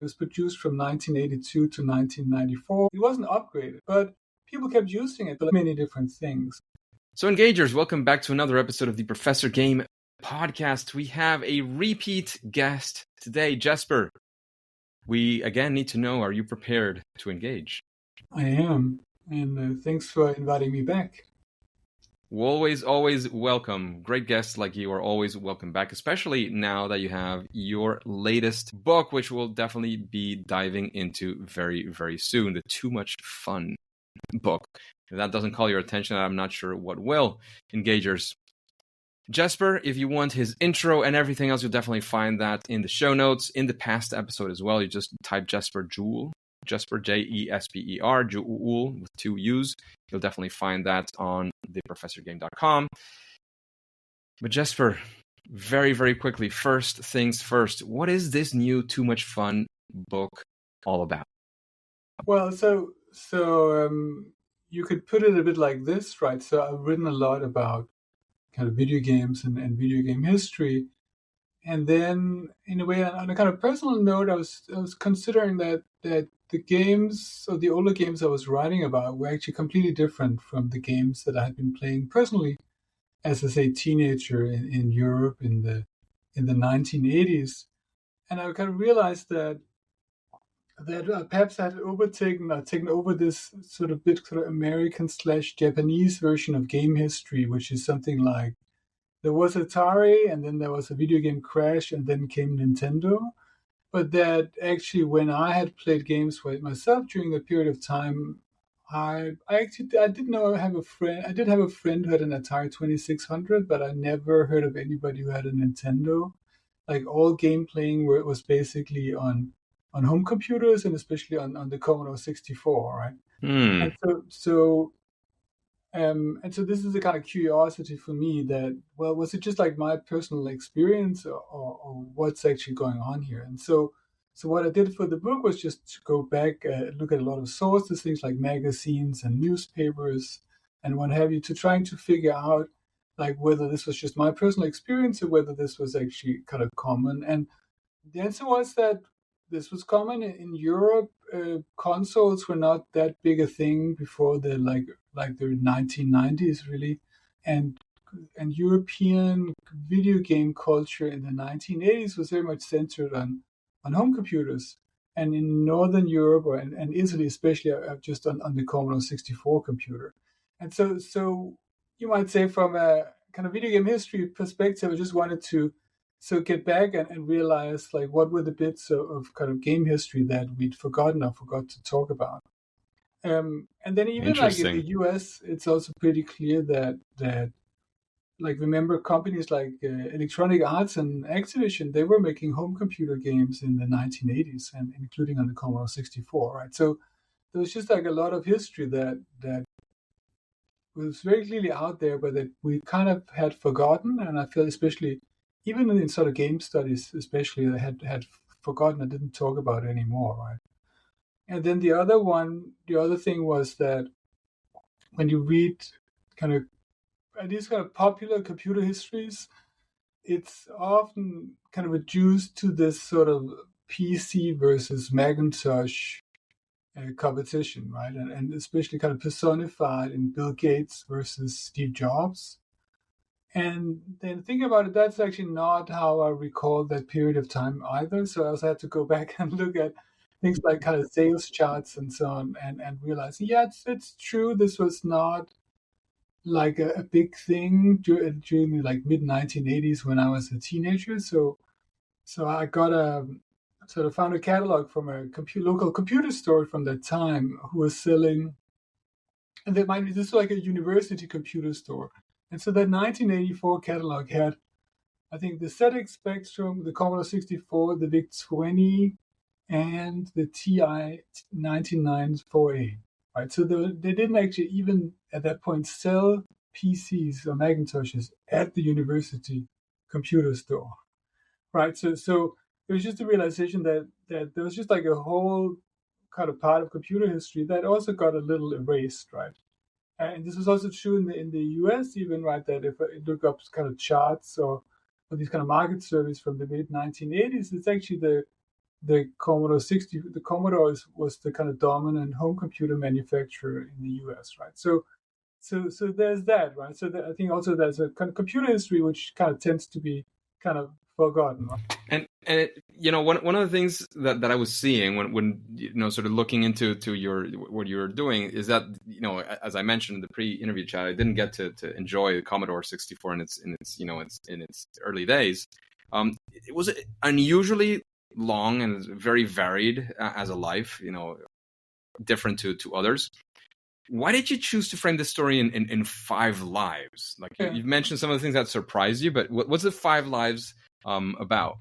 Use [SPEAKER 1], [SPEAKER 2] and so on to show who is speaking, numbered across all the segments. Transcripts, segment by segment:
[SPEAKER 1] It was produced from 1982 to 1994. It wasn't upgraded, but people kept using it for many different things.
[SPEAKER 2] So Engagers, welcome back to another episode of the Professor Game podcast. We have a repeat guest today, Jesper. We again need to know, are you prepared to engage?
[SPEAKER 1] I am, and thanks for inviting me back.
[SPEAKER 2] Always welcome. Great guests like you are always welcome back, especially now that you have your latest book, which we'll definitely be diving into very, very soon. The Too Much Fun book. If that doesn't call your attention, I'm not sure what will. Engagers. Jesper, if you want his intro and everything else, you'll definitely find that in the show notes. In the past episode as well, you just type Jesper Juul. Jesper, Jesper, Juul with 2 U's. You'll definitely find that on theprofessorgame.com. But Jesper, very, very quickly, first things first, what is this new Too Much Fun book all about?
[SPEAKER 1] Well, so you could put it a bit like this, right? So I've written a lot about kind of video games and video game history. And then, in a way, on a kind of personal note, I was considering that the games, or the older games I was writing about, were actually completely different from the games that I had been playing personally as a teenager in Europe in the 1980s. And I kind of realized that perhaps I had taken over this sort of American/Japanese version of game history, which is something like, there was Atari, and then there was a video game crash, and then came Nintendo. But that actually, when I had played games with myself during that period of time, I did have a friend. I did have a friend who had an Atari 2600, but I never heard of anybody who had a Nintendo. Like, all game playing was basically on home computers, and especially on the Commodore 64, right? And so this is a kind of curiosity for me that, well, was it just like my personal experience, or what's actually going on here? And so what I did for the book was just to go back, look at a lot of sources, things like magazines and newspapers and what have you, to trying to figure out like whether this was just my personal experience or whether this was actually kind of common. And the answer was that this was common in Europe. Consoles were not that big a thing before the 1990s, really, and European video game culture in the 1980s was very much centered on home computers, and in Northern Europe and Italy especially, just on the Commodore 64 computer. And so you might say, from a kind of video game history perspective, I just wanted to get back and realize like what were the bits of kind of game history that we'd forgotten or forgot to talk about. And then even like in the US, it's also pretty clear that like, remember companies like Electronic Arts and Activision, they were making home computer games in the 1980s, and including on the Commodore 64, right? So there was just like a lot of history that was very clearly out there, but that we kind of had forgotten. And I feel, especially even in sort of game studies, especially, I had forgotten. I didn't talk about it anymore, right? And then the other thing was that when you read kind of these kind of popular computer histories, it's often kind of reduced to this sort of PC versus Macintosh competition, right? And especially kind of personified in Bill Gates versus Steve Jobs. And then think about it, that's actually not how I recall that period of time either. So I also had to go back and look at things like kind of sales charts and so on, and realize, yeah, it's true, this was not like a big thing during the like mid 1980s when I was a teenager. So I got found a catalog from a local computer store from that time who was selling, and this was like a university computer store. And so that 1984 catalog had, I think, the ZX Spectrum, the Commodore 64, the VIC-20, and the TI 99-4A. Right, so they didn't actually even at that point sell PCs or Macintoshes at the university computer store, right? So it was just a realization that there was just like a whole kind of part of computer history that also got a little erased, right? And this was also true in the US even, right? That if I look up kind of charts or these kind of market surveys from the mid 1980s, it's actually the Commodore 60, the Commodore was the kind of dominant home computer manufacturer in the US, right? So there's that, right? So I think also there's a kind of computer history which kind of tends to be kind of forgotten, right?
[SPEAKER 2] And one of the things that I was seeing when sort of looking into your what you're doing is that as I mentioned in the pre-interview chat, I didn't get to enjoy the Commodore 64 in its early days. It was unusually long and very varied as a life, different to others. Why did you choose to frame the story in 5 lives? Like you've mentioned some of the things that surprised you, but what's the 5 lives about?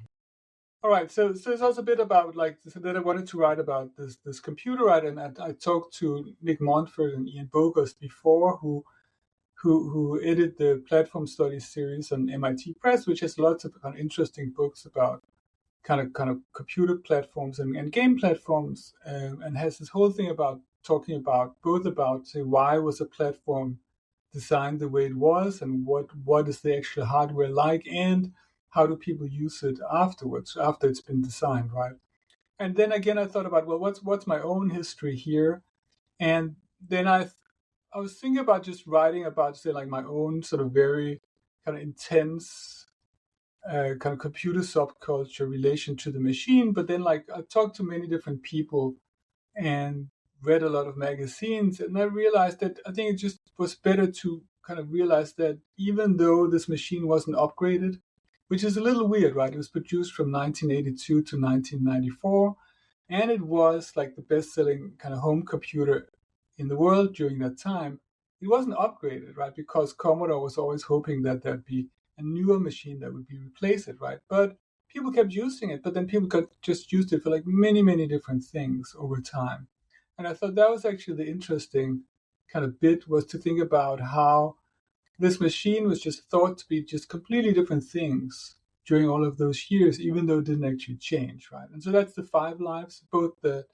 [SPEAKER 1] All right, so it's also a bit about that I wanted to write about this computer, right? And I talked to Nick Montfort and Ian Bogost before, who edited the Platform Studies series on MIT Press, which has lots of kind of interesting books about kind of computer platforms and game platforms, and has this whole thing about talking about both about, say, why was a platform designed the way it was, and what is the actual hardware like, and how do people use it afterwards, after it's been designed, right? And then again, I thought about, well, what's my own history here? And then I was thinking about just writing about, say, like my own sort of very kind of intense kind of computer subculture relation to the machine. But then, like, I talked to many different people and read a lot of magazines, and I realized that I think it just was better to kind of realize that even though this machine wasn't upgraded, which is a little weird, right? It was produced from 1982 to 1994, and it was like the best-selling kind of home computer in the world during that time. It wasn't upgraded, right? Because Commodore was always hoping that there'd be a newer machine that would replace it, right? But people kept using it, but then people just used it for like many, many different things over time. And I thought that was actually the interesting kind of bit, was to think about how this machine was just thought to be just completely different things during all of those years, even though it didn't actually change, right? And so that's the 5 lives, both that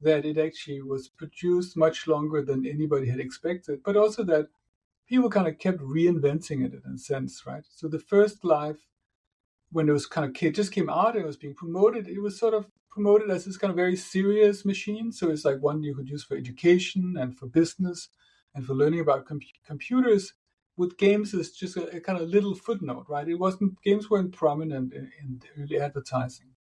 [SPEAKER 1] it actually was produced much longer than anybody had expected, but also that people kind of kept reinventing it in a sense, right? So the first life, when it was kind of just came out and it was being promoted, it was sort of promoted as this kind of very serious machine. So it's like one you could use for education and for business and for learning about computers. With games, it's just a kind of little footnote, right? Games weren't prominent in the early advertising.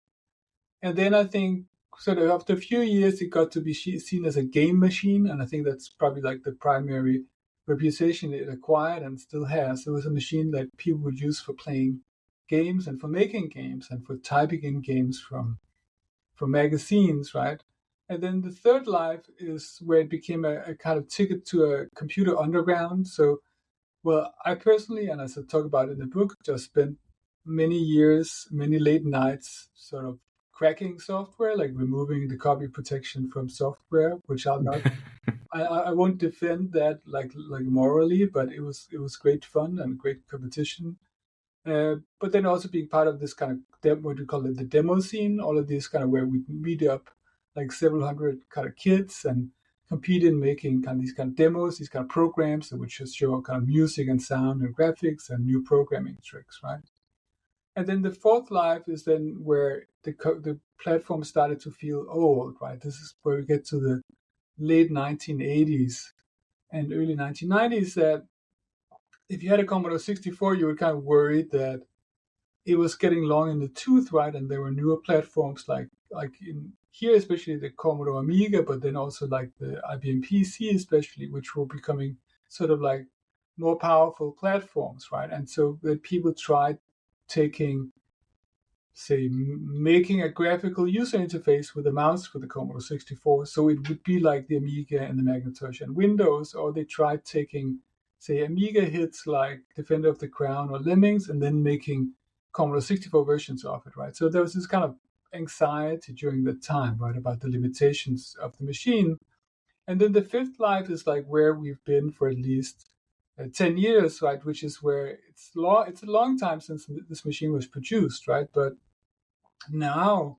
[SPEAKER 1] And then I think sort of after a few years, it got to be seen as a game machine. And I think that's probably like the primary reputation it acquired and still has. It was a machine that people would use for playing games and for making games and for typing in games from magazines, right? And then the third life is where it became a kind of ticket to a computer underground. So, well, I personally, and as I talk about in the book, just spent many years, many late nights sort of cracking software, like removing the copy protection from software, which I'll not I won't defend that like morally, but it was great fun and great competition. But then also being part of this kind of what we call it, the demo scene, all of these kind of where we meet up like several hundred kind of kids and compete in making kind of these kind of demos, these kind of programs that would just show kind of music and sound and graphics and new programming tricks, right? And then the fourth life is then where the platform started to feel old, right? This is where we get to the late 1980s and early 1990s, that if you had a Commodore 64, you were kind of worried that it was getting long in the tooth, right? And there were newer platforms like in here, especially the Commodore Amiga, but then also like the IBM PC, especially, which were becoming sort of like more powerful platforms, right? And so that people tried taking, say, making a graphical user interface with a mouse for the Commodore 64, so it would be like the Amiga and the Macintosh and Windows, or they tried taking, say, Amiga hits like Defender of the Crown or Lemmings, and then making Commodore 64 versions of it, right? So there was this kind of anxiety during that time, right, about the limitations of the machine. And then the fifth life is like where we've been for at least 10 years, right, which is where it's a long time since this machine was produced, right? But now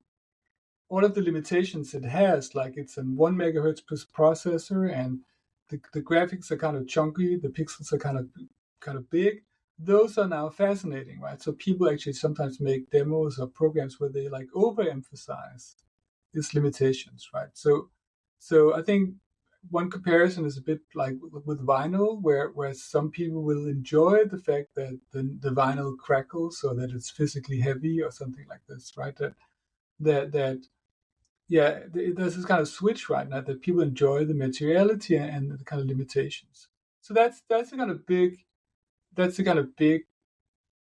[SPEAKER 1] all of the limitations it has, like it's a 1 megahertz processor, and the graphics are kind of chunky, the pixels are kind of big. Those are now fascinating, right? So people actually sometimes make demos or programs where they like overemphasize its limitations, right? So I think one comparison is a bit like with vinyl, where some people will enjoy the fact that the vinyl crackles so that it's physically heavy or something like this, right? That yeah, there's this kind of switch right now that people enjoy the materiality and the kind of limitations. So that's the kind of big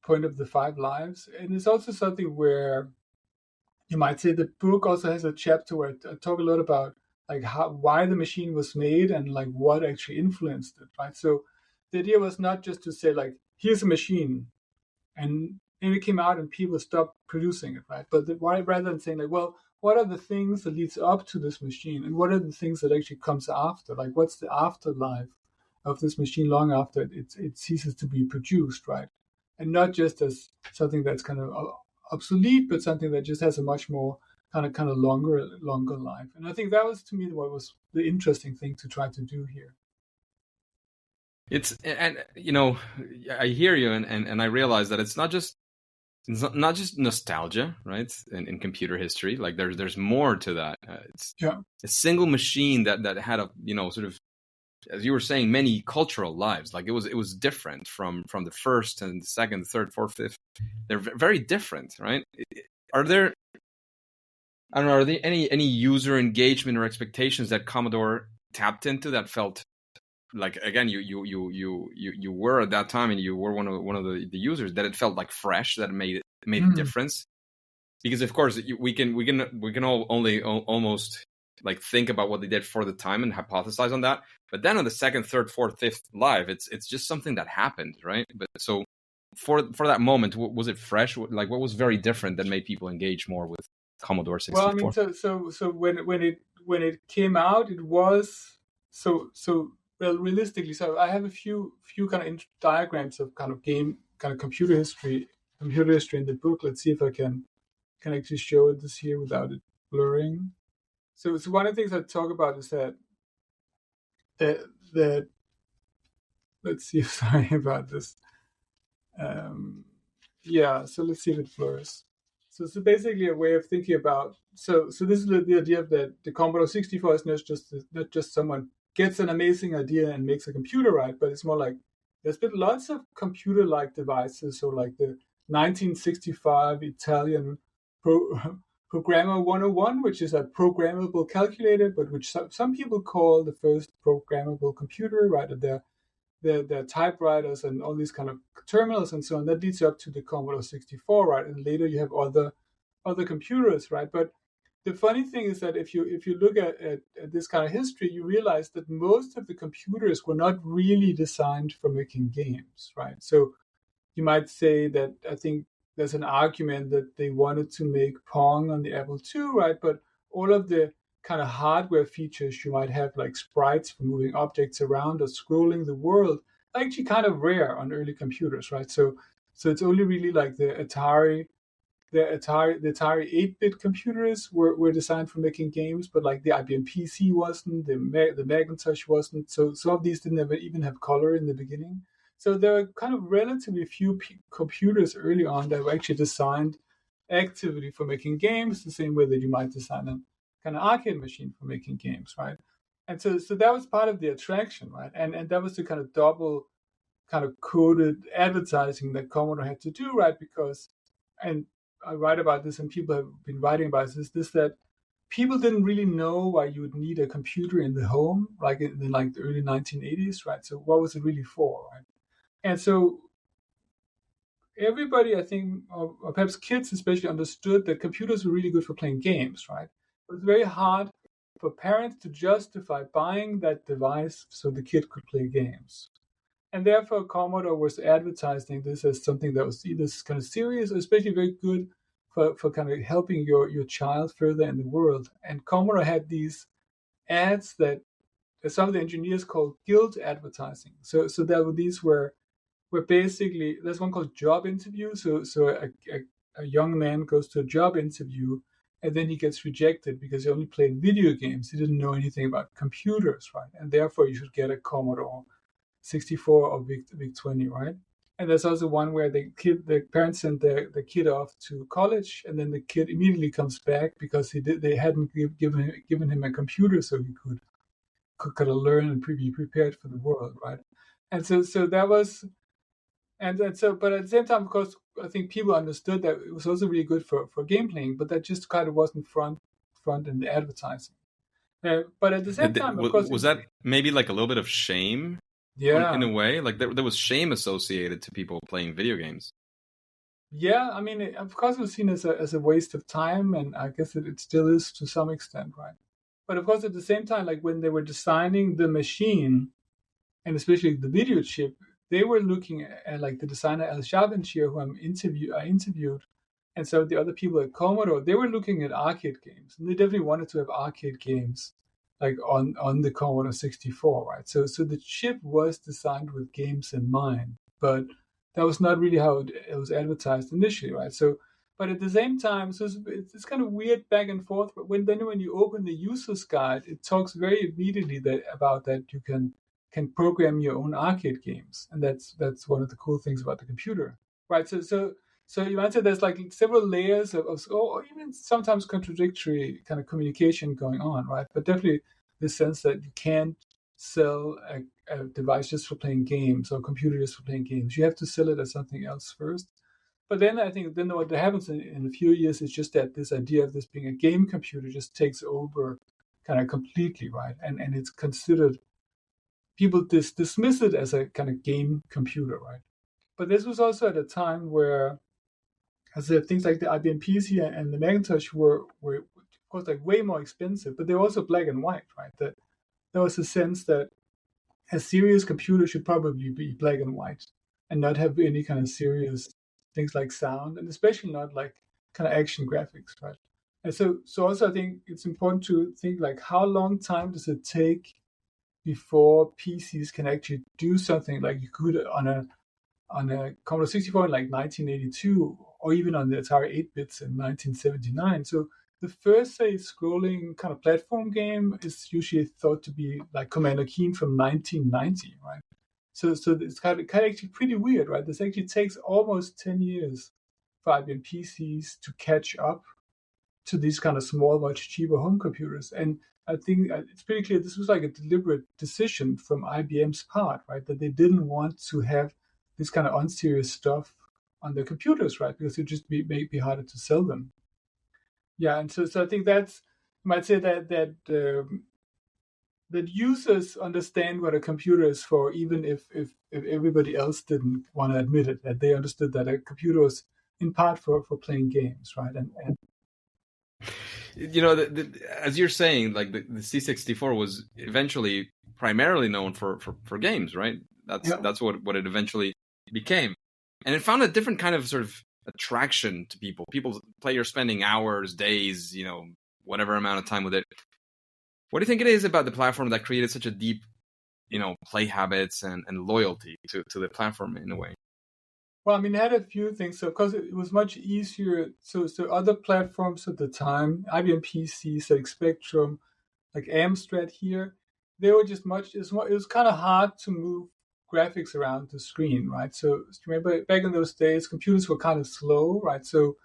[SPEAKER 1] point of the five lives, and it's also something where you might say the book also has a chapter where I talk a lot about like why the machine was made and like what actually influenced it, right? So the idea was not just to say like here's a machine and it came out and people stopped producing it, right? But why rather than saying like, well, what are the things that leads up to this machine and what are the things that actually comes after? Like what's the afterlife of this machine long after it ceases to be produced, right? And not just as something that's kind of obsolete, but something that just has a much more kind of longer life. And I think that was to me what was the interesting thing to try to do here.
[SPEAKER 2] It's, and I hear you, and I realize that it's not just nostalgia, right? In computer history, like there's more to that. It's a single machine that had a sort of, as you were saying, many cultural lives. Like it was different from the first and the second, third, fourth, fifth. They're very different, right? Are there any user engagement or expectations that Commodore tapped into that felt like, again, you were at that time and you were one of the users, that it felt like fresh, that it made a difference? Because of course we can all only almost like think about what they did for the time and hypothesize on that, but then on the second, third, fourth, fifth live, it's just something that happened, right? But so for that moment, was it fresh? Like what was very different that made people engage more with Commodore 64?
[SPEAKER 1] Well, I mean, so when it came out, it was so well, realistically. So I have a few kind of diagrams of kind of computer history in the book. Let's see if I can actually show it this here without it blurring. So one of the things I talk about is that let's see. Sorry about this. Yeah. So let's see if it blurs. So basically a way of thinking about so this is the idea that the Commodore 64 is not just someone gets an amazing idea and makes a computer, right? But it's more like there's been lots of computer-like devices. So like the 1965 Italian Programmer 101, which is a programmable calculator, but which some people call the first programmable computer, right? Their typewriters and all these kind of terminals and so on. That leads up to the Commodore 64, right? And later you have other computers, right? But the funny thing is that if you look at this kind of history, you realize that most of the computers were not really designed for making games, right? So you might say that I think there's an argument that they wanted to make Pong on the Apple II, right? But all of the kind of hardware features you might have, like sprites for moving objects around or scrolling the world, are actually kind of rare on early computers, right? So it's only really like the Atari 8-bit computers were designed for making games, but like the IBM PC wasn't, the Macintosh wasn't. So some of these didn't even have color in the beginning. So there were kind of relatively few computers early on that were actually designed actively for making games, the same way that you might design a kind of arcade machine for making games, right? And so that was part of the attraction, right? And that was the kind of double kind of coded advertising that Commodore had to do, right? Because, and I write about this and people have been writing about this that people didn't really know why you would need a computer in the home, like in the early 1980s, right? So what was it really for, right? And so everybody, I think, or perhaps kids especially, understood that computers were really good for playing games, right? But it's very hard for parents to justify buying that device so the kid could play games. And therefore, Commodore was advertising this as something that was either kind of serious or especially very good for kind of helping your child further in the world. And Commodore had these ads that some of the engineers called guild advertising. So these were basically, there's one called job interview. So a young man goes to a job interview and then he gets rejected because he only played video games. He didn't know anything about computers, right? And therefore you should get a Commodore 64 or VIC 20, right? And there's also one where the parents send the kid off to college, and then the kid immediately comes back because they hadn't given him a computer so he could kind of learn and be prepared for the world, right? And so that was, and so, but at the same time, of course, I think people understood that it was also really good for game playing, but that just kind of wasn't front in the advertising. But at the same time, of course,
[SPEAKER 2] Was that maybe like a little bit of shame in
[SPEAKER 1] yeah,
[SPEAKER 2] a way? Like there was shame associated to people playing video games.
[SPEAKER 1] yeah. I mean, of course, it was seen as a waste of time, and I guess it still is to some extent, right? But of course, at the same time, like when they were designing the machine, and especially the video chip, they were looking at like the designer Al Sharvanshir, who I interviewed, and so the other people at Commodore, they were looking at arcade games, and they definitely wanted to have arcade games like on the Commodore 64, right? So the chip was designed with games in mind, but that was not really how it was advertised initially, right? So, but at the same time, so it's kind of weird back and forth. But when you open the user's guide, it talks very immediately about that you can program your own arcade games, and that's one of the cool things about the computer, right? So you might say there's like several layers or even sometimes contradictory kind of communication going on, right? But definitely the sense that you can't sell a device just for playing games or a computer just for playing games. You have to sell it as something else first. But then I think then what happens in a few years is just that this idea of this being a game computer just takes over kind of completely, right? And it's considered, people dismiss it as a kind of game computer, right? But this was also at a time where, as I said, things like the IBM PC and the Macintosh were of course like way more expensive, but they were also black and white, right? That there was a sense that a serious computer should probably be black and white and not have any kind of serious things like sound, and especially not like kind of action graphics, right? And so also I think it's important to think like how long time does it take before PCs can actually do something like you could on a Commodore 64 in like 1982, or even on the Atari 8-bits in 1979. So the first, say, scrolling kind of platform game is usually thought to be like Commander Keen from 1990, right? So it's kind of actually pretty weird, right? This actually takes almost 10 years for IBM PCs to catch up to these kind of small, much cheaper home computers. And I think it's pretty clear this was like a deliberate decision from IBM's part, right? That they didn't want to have this kind of unserious stuff on their computers, right? Because it would just be harder to sell them. Yeah, and so I think that's, you might say that users understand what a computer is for, even if everybody else didn't want to admit it, that they understood that a computer was in part for playing games, right? And
[SPEAKER 2] You know, as you're saying, like the C64 was eventually primarily known for games, right?
[SPEAKER 1] yeah,
[SPEAKER 2] That's what it eventually became, and it found a different kind of sort of attraction to people. Players spending hours, days, whatever amount of time with it. What do you think it is about the platform that created such a deep, play habits and loyalty to the platform in a way?
[SPEAKER 1] well, I mean, it had a few things. So, because it was much easier. So other platforms at the time, IBM PCs, like Spectrum, like Amstrad here, they were just it was kind of hard to move graphics around the screen, right? So remember back in those days, computers were kind of slow, right? So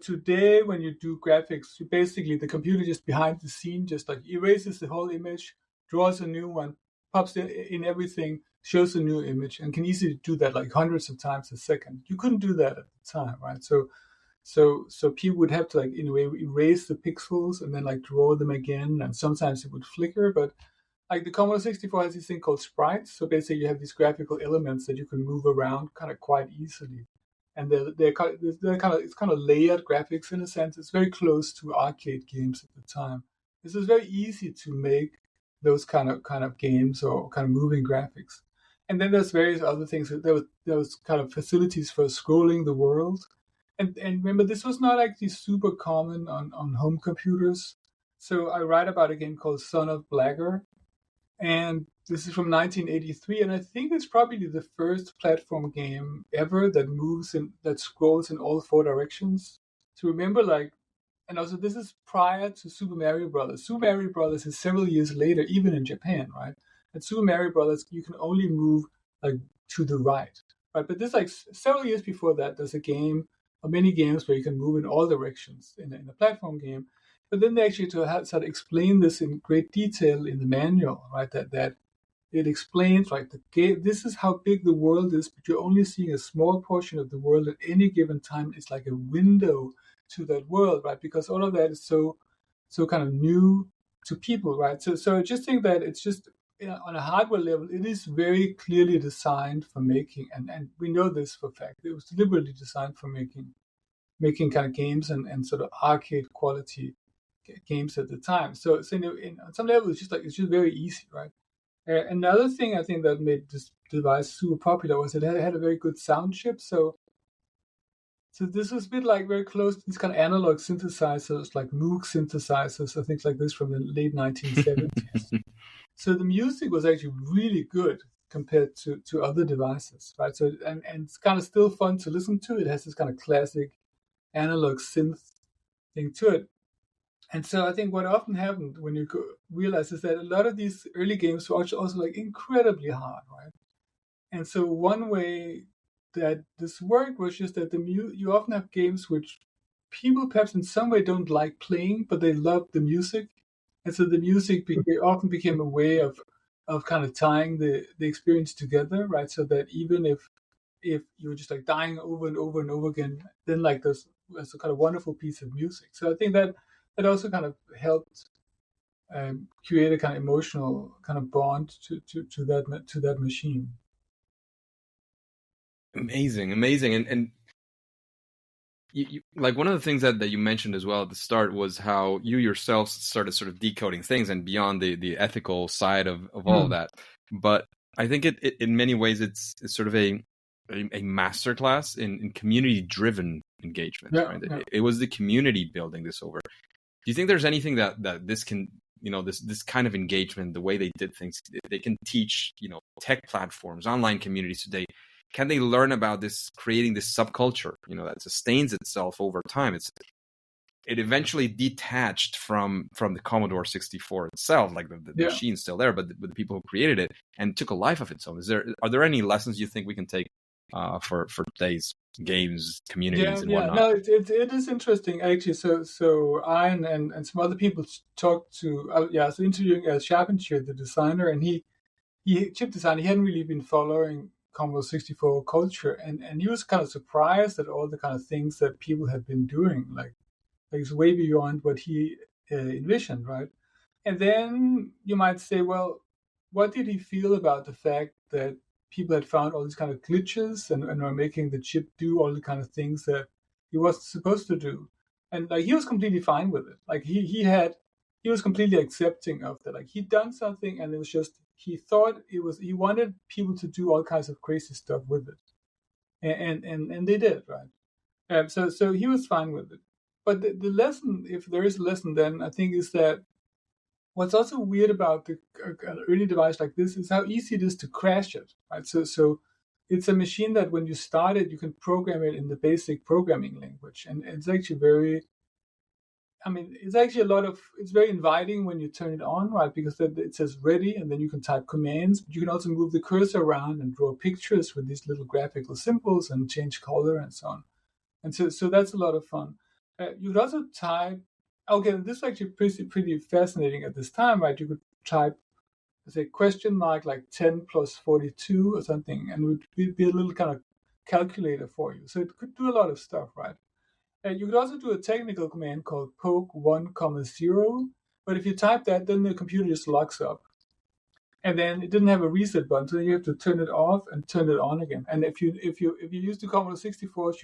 [SPEAKER 1] today, when you do graphics, basically the computer just behind the scene just like erases the whole image, draws a new one, pops in everything, shows a new image, and can easily do that like hundreds of times a second. You couldn't do that at the time, right? So people would have to like in a way erase the pixels and then like draw them again, and sometimes it would flicker. But like the Commodore 64 has this thing called sprites. So basically, you have these graphical elements that you can move around kind of quite easily, and they're kind of it's kind of layered graphics in a sense. It's very close to arcade games at the time. This is very easy to make those kind of games or kind of moving graphics. And then there's various other things. There was kind of facilities for scrolling the world. And remember, this was not actually super common on home computers. So I write about a game called Son of Blagger, and this is from 1983, and I think it's probably the first platform game ever that scrolls in all four directions. So remember, like, and also this is prior to Super Mario Brothers. Super Mario Brothers is several years later, even in Japan, right? At Super Mario Brothers, you can only move like to the right. right? But this like several years before that, there's a game or many games where you can move in all directions in a platform game. But then they actually to explain this in great detail in the manual, right? That it explains like the game. This is how big the world is, but you're only seeing a small portion of the world at any given time. It's like a window to that world, right? Because all of that is so kind of new to people, right? So I just think that it's just on a hardware level, it is very clearly designed for making, and we know this for a fact. It was deliberately designed for making kind of games and sort of arcade quality games at the time. So on some level, it's just very easy, right? Another thing I think that made this device super popular was it had a very good sound chip. So this was a bit like very close to these kind of analog synthesizers, like Moog synthesizers or things like this from the late 1970s. So the music was actually really good compared to other devices, right? So and it's kind of still fun to listen to. It has this kind of classic analog synth thing to it. And so I think what often happened when you realize is that a lot of these early games were also like incredibly hard, right? And so one way that this worked was just that you often have games which people perhaps in some way don't like playing, but they love the music, and so the music often became a way of kind of tying the experience together, right? So that even if you were just like dying over and over and over again, then like there's a kind of wonderful piece of music. So I think that also kind of helped create a kind of emotional kind of bond to that machine.
[SPEAKER 2] Amazing, and you, like one of the things that you mentioned as well at the start was how you yourself started sort of decoding things and beyond the ethical side of all of that. But I think it in many ways it's sort of a masterclass in community driven engagement.
[SPEAKER 1] Yeah,
[SPEAKER 2] right?
[SPEAKER 1] yeah.
[SPEAKER 2] It was the community building this over. Do you think there's anything that this can, this kind of engagement, the way they did things, they can teach, tech platforms, online communities today? Can they learn about this, creating this subculture, that sustains itself over time? It eventually detached from the Commodore 64 itself, like the machine's still there, but the people who created it, and took a life of its own. Are there any lessons you think we can take for today's games, communities, and whatnot?
[SPEAKER 1] No, it is interesting actually. So I and some other people talked to so interviewing Charpentier, the designer, and he chip designer. He hadn't really been following Commodore 64 culture, and he was kind of surprised at all the kind of things that people had been doing, like it's way beyond what he envisioned, right? And then you might say, well, what did he feel about the fact that people had found all these kind of glitches and were making the chip do all the kind of things that he wasn't supposed to do? And like he was completely fine with it. Like he was completely accepting of that. Like he'd done something, and it was just he wanted people to do all kinds of crazy stuff with it, and they did, right? So he was fine with it. But the lesson, if there is a lesson, then I think is that what's also weird about the early device like this is how easy it is to crash it, right? So it's a machine that when you start it, you can program it in the basic programming language, and it's actually it's very inviting when you turn it on, right? Because it says ready, and then you can type commands, but you can also move the cursor around and draw pictures with these little graphical symbols and change color and so on. And so that's a lot of fun. You could also type, okay, this is actually pretty fascinating at this time, right? You could type, say, question mark like 10 plus 42 or something, and it would be a little kind of calculator for you. So it could do a lot of stuff, right? You could also do a technical command called poke 1,0, but if you type that, then the computer just locks up. And then it didn't have a reset button, so you have to turn it off and turn it on again. And if you use the Commodore 64,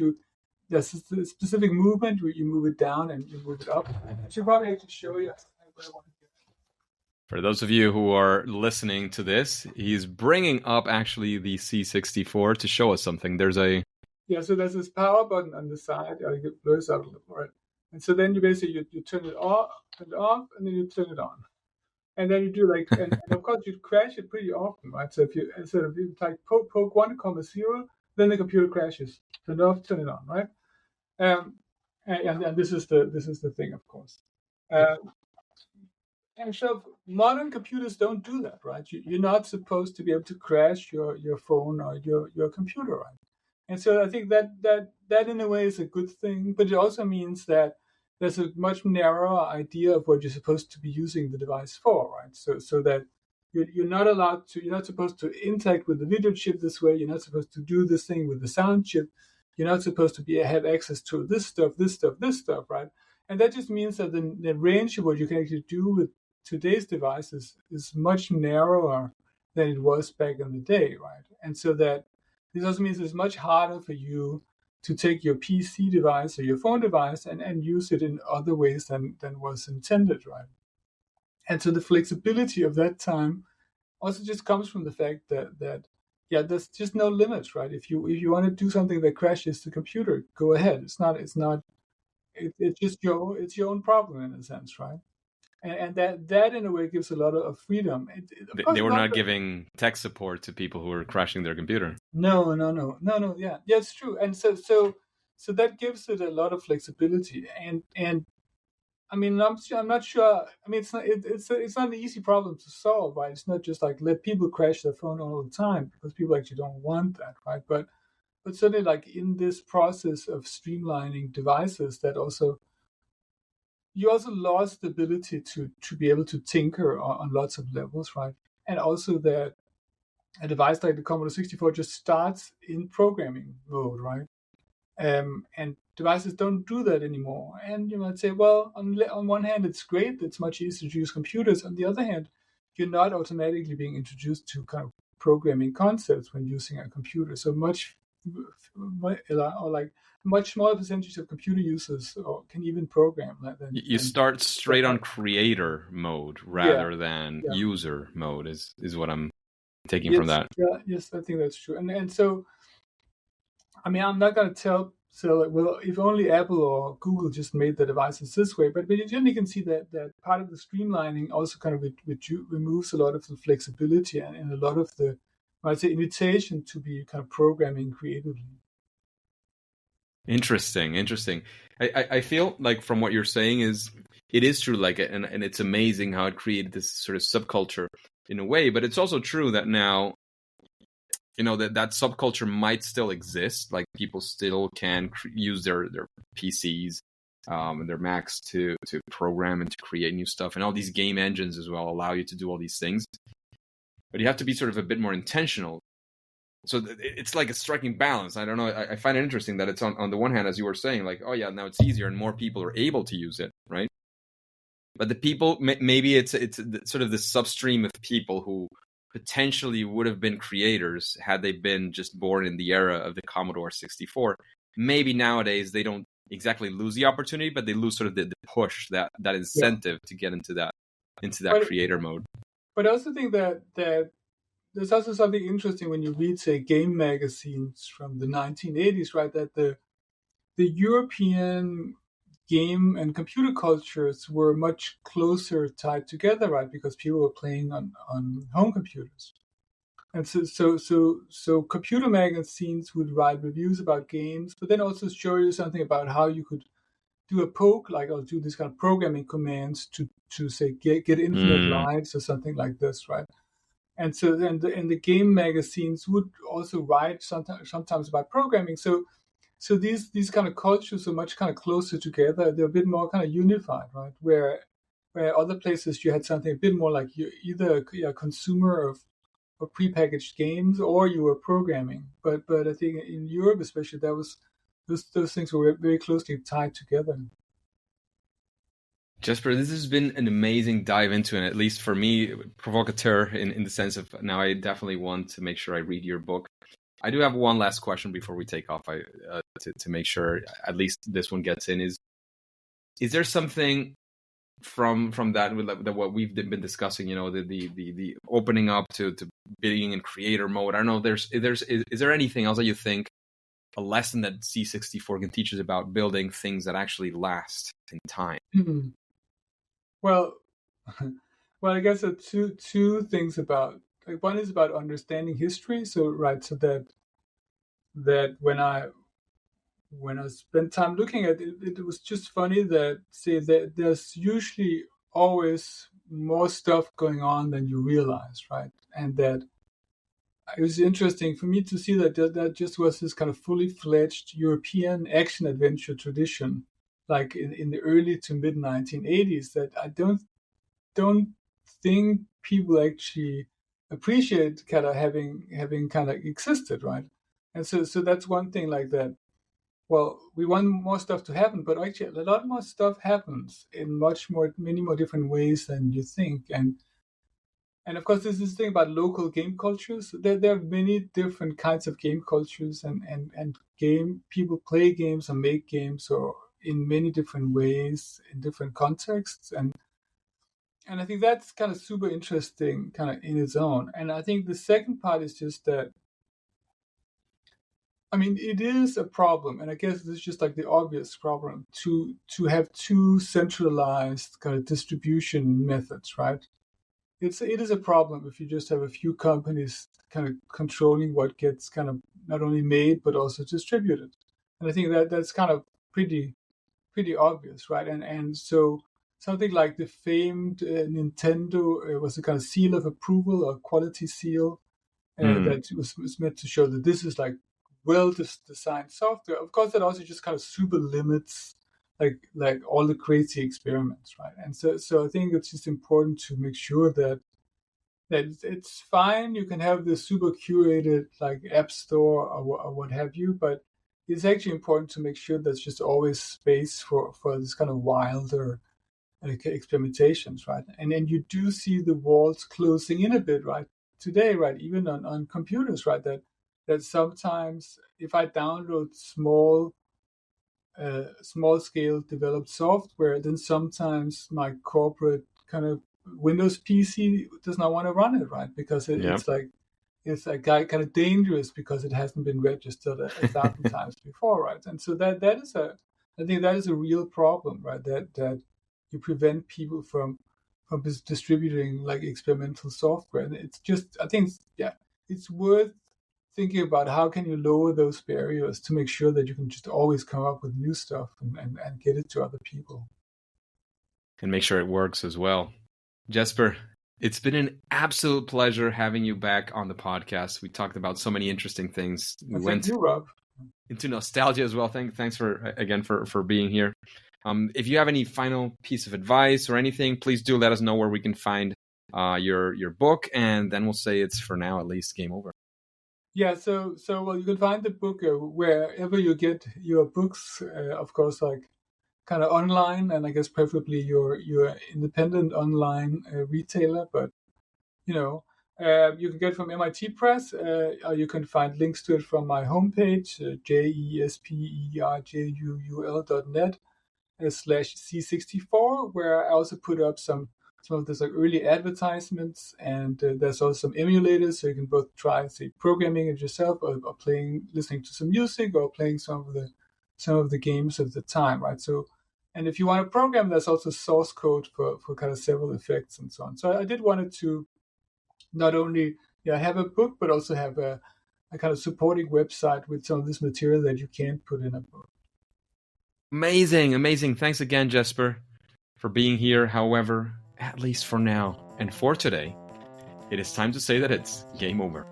[SPEAKER 1] there's a specific movement where you move it down and you move it up. I should probably actually show you.
[SPEAKER 2] For those of you who are listening to this, he's bringing up actually the C64 to show us something.
[SPEAKER 1] So there's this power button on the side. I get blurs out a little, right? And so then you basically you turn it off, and then you turn it on. And then you do and of course you crash it pretty often, right? So if you instead of like poke 1,0, then the computer crashes. Turn it off, turn it on, right? And this is the thing, of course. And so modern computers don't do that, right? You're not supposed to be able to crash your phone or your computer, right? And so I think that in a way is a good thing, but it also means that there's a much narrower idea of what you're supposed to be using the device for, right? So that you're not supposed to interact with the video chip this way. You're not supposed to do this thing with the sound chip. You're not supposed to have access to this stuff, right? And that just means that the range of what you can actually do with today's devices is much narrower than it was back in the day, right? And so that this also means it's much harder for you to take your PC device or your phone device and use it in other ways than was intended, right? And so the flexibility of that time also just comes from the fact that there's just no limits, right? If you want to do something that crashes the computer, go ahead. It's just your own problem in a sense, right? And that in a way gives a lot of freedom. Of course,
[SPEAKER 2] They were not giving tech support to people who were crashing their computer.
[SPEAKER 1] No. Yeah, it's true. And so that gives it a lot of flexibility. And I mean, I'm not sure. I mean, it's not an easy problem to solve, right? It's not just like let people crash their phone all the time, because people actually don't want that, right? But certainly, like in this process of streamlining devices, that also you also lost the ability to be able to tinker on lots of levels, right? And also that a device like the Commodore 64 just starts in programming mode, right? And devices don't do that anymore. And you might say, well, on one hand, it's great. It's much easier to use computers. On the other hand, you're not automatically being introduced to kind of programming concepts when using a computer. So much smaller percentage of computer users can even program.
[SPEAKER 2] You start straight on creator mode rather than user mode is what I'm taking from that.
[SPEAKER 1] Yes, I think that's true. And so, I mean, I'm not going to say, well, if only Apple or Google just made the devices this way, but you generally can see that part of the streamlining also kind of removes a lot of the flexibility and a lot of the, I'd say, invitation to be kind of programming creatively.
[SPEAKER 2] Interesting. I feel like from what you're saying it is true, like, and it's amazing how it created this sort of subculture in a way, but it's also true that now, you know, that subculture might still exist. Like people still can use their PCs and their Macs to program and to create new stuff, and all these game engines as well allow you to do all these things. But you have to be sort of a bit more intentional. So it's like a striking balance. I don't know. I find it interesting that it's on the one hand, as you were saying, like, oh yeah, now it's easier and more people are able to use it, right? But the people, maybe it's sort of the substream of people who potentially would have been creators had they been just born in the era of the Commodore 64. Maybe nowadays they don't exactly lose the opportunity, but they lose sort of the push, that incentive to get into that creator mode.
[SPEAKER 1] But I also think that there's also something interesting when you read, say, game magazines from the 1980s, right? That the European game and computer cultures were much closer tied together, right? Because people were playing on home computers. And so computer magazines would write reviews about games, but then also show you something about how you could do a poke, like I'll do this kind of programming commands to say get infinite lives or something like this, right? And so then the game magazines would also write sometimes about programming. So these kind of cultures are much kind of closer together. They're a bit more kind of unified, right? Where other places you had something a bit more like you either a consumer of prepackaged games or you were programming. But I think in Europe especially, that was those things were very closely tied together.
[SPEAKER 2] Jesper, this has been an amazing dive into, and at least for me, provocateur in the sense of now I definitely want to make sure I read your book. I do have one last question before we take off to make sure at least this one gets in. Is there something from that what we've been discussing, you know, the opening up to being in creator mode? I don't know, is there anything else that you think a lesson that C64 can teach us about building things that actually last in time?
[SPEAKER 1] Mm-hmm. Well, I guess there are two things about, like, one is about understanding history. So that when I spent time looking at it, it was just funny that there's usually always more stuff going on than you realize, right? And that it was interesting for me to see that just was this kind of fully fledged European action adventure tradition, like in the early to mid 1980s, that I don't think people actually appreciate kind of having kind of existed, right? And so that's one thing like that. Well, we want more stuff to happen, but actually a lot more stuff happens in many more different ways than you think. And of course, there's this thing about local game cultures. There are many different kinds of game cultures, and game people play games or make games or in many different ways in different contexts. And I think that's kind of super interesting, kind of in its own. And I think the second part is just that, I mean, it is a problem, and I guess this is just like the obvious problem to have two centralized kind of distribution methods, right? It is a problem if you just have a few companies kind of controlling what gets kind of not only made but also distributed. And I think that's kind of pretty obvious, right? And so something like the famed Nintendo was a kind of seal of approval or quality seal that was meant to show that this is like well-designed software. Of course, that also just kind of super limits like all the crazy experiments, right? And so I think it's just important to make sure that it's fine. You can have the super curated like app store or what have you, but it's actually important to make sure there's just always space for this kind of wilder experimentations, right? And then you do see the walls closing in a bit, right? Today, right? Even on computers, right? That sometimes if I download small scale developed software, then sometimes my corporate kind of Windows PC does not want to run it, right? Because it's like kind of dangerous because it hasn't been registered 1,000 times before, right? And so I think that is a real problem, right? That you prevent people from distributing like experimental software. And it's just, I think, it's worth thinking about how can you lower those barriers to make sure that you can just always come up with new stuff and get it to other people.
[SPEAKER 2] And make sure it works as well. Jesper, it's been an absolute pleasure having you back on the podcast. We talked about so many interesting things. We
[SPEAKER 1] Thank you, Rob.
[SPEAKER 2] Into nostalgia as well. Thanks for being here. If you have any final piece of advice or anything, please do let us know where we can find your book, and then we'll say it's for now at least game over.
[SPEAKER 1] Yeah, so well, you can find the book wherever you get your books, of course, like kind of online, and I guess preferably your independent online retailer. But you can get it from MIT Press. Or you can find links to it from my homepage, jesperjuul.net/C64, where I also put up some of those like early advertisements, and there's also some emulators, so you can both try, say, programming it yourself, or listening to some music, or playing some of the games of the time, right? So, and if you want to program, there's also source code for kind of several effects and so on. So I did wanted to not only have a book, but also have a kind of supporting website with some of this material that you can't put in a book.
[SPEAKER 2] Amazing. Thanks again, Jesper, for being here. However, at least for now and for today, it is time to say that it's game over.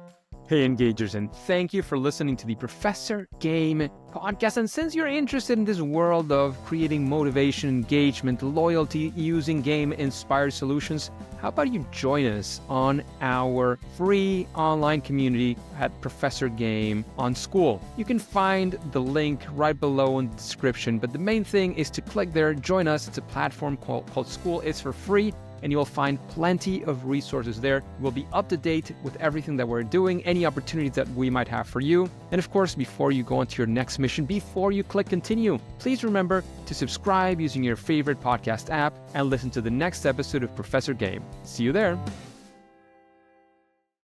[SPEAKER 3] Hey, Engagers, and thank you for listening to the Professor Game podcast. And since you're interested in this world of creating motivation, engagement, loyalty using game-inspired solutions, how about you join us on our free online community at Professor Game on School? You can find the link right below in the description, but the main thing is to click there, join us. It's a platform called School. It's for free, and you'll find plenty of resources there. We'll be up to date with everything that we're doing, any opportunities that we might have for you. And of course, before you go on to your next mission, before you click continue, please remember to subscribe using your favorite podcast app and listen to the next episode of Professor Game. See you there.